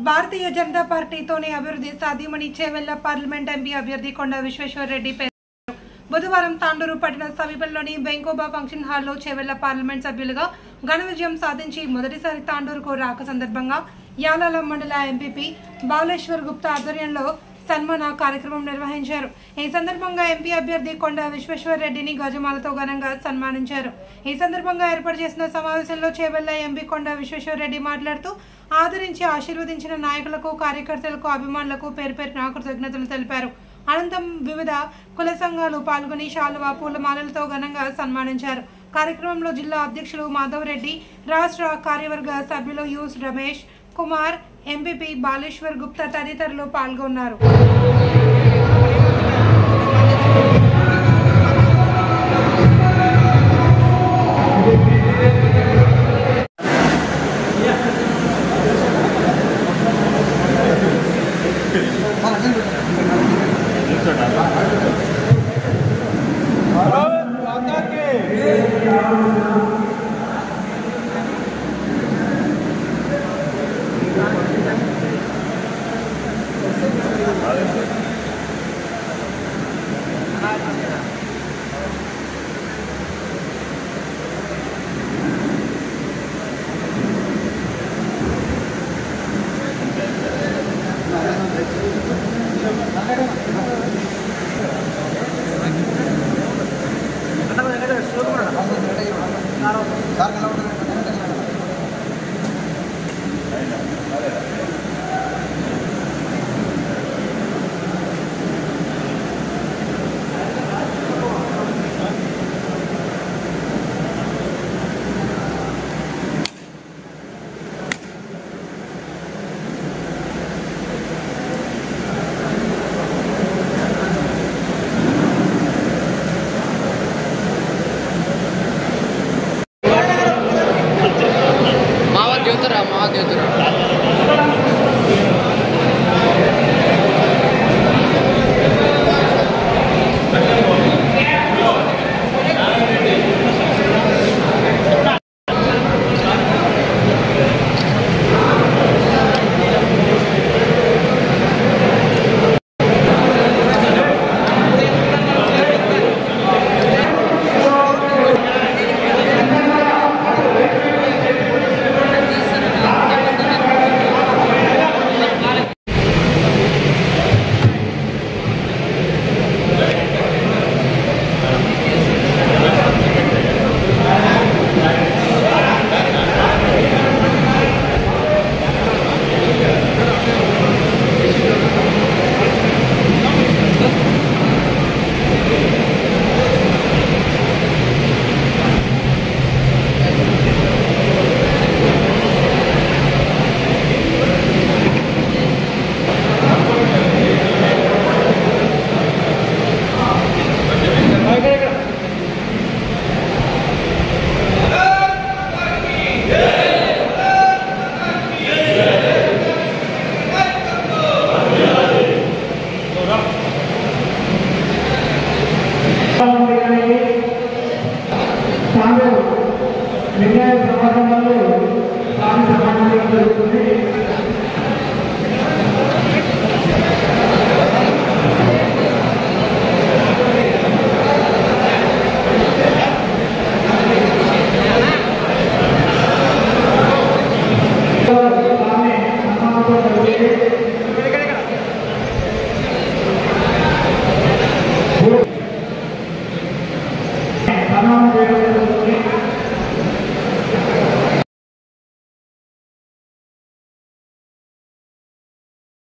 భారతీయ జనతా పార్టీతోనే అభివృద్ధి సాధ్యమని Chevella parliament MP అభ్యర్థి కొండా విశ్వేశ్వర్ రెడ్డి పేర్కొన్నారు. బుధవారం తాండూరు పట్టణ సమీపంలోని బెంకోబా ఫంక్షన్ హాల్లో చేవెళ్ల పార్లమెంట్ సభ్యులుగా ఘన విజయం సాధించి మొదటిసారి తాండూరుకు రాక సందర్భంగా యాలాల మండల ఎంపీపీ బాలేశ్వర్ గుప్తా ఆధ్వర్యంలో సన్మాన కార్యక్రమం నిర్వహించారు. ఈ సందర్భంగా ఎంపీ అభ్యర్థి కొండా విశ్వేశ్వర్ రెడ్డిని గజమాలతో ఘనంగా సన్మానించారు. ఈ సందర్భంగా ఏర్పాటు చేసిన సమావేశంలో చేవెళ్ల ఎంపీ కొండా విశ్వేశ్వర్ రెడ్డి మాట్లాడుతూ ఆదరించి ఆశీర్వదించిన నాయకులకు, కార్యకర్తలకు, అభిమానులకు పేరు పేరున కృతజ్ఞతలు తెలిపారు. అనంతరం వివిధ కుల సంఘాలు పాల్గొని శాలువా, పూలమాలలతో ఘనంగా సన్మానించారు. కార్యక్రమంలో జిల్లా అధ్యక్షులు మాధవ్ రెడ్డి, రాష్ట్ర కార్యవర్గ సభ్యులు యూస్ రమేష్ కుమార్, ఎంపీపీ బాలేశ్వర్ గుప్తా తదితరులు పాల్గొన్నారు.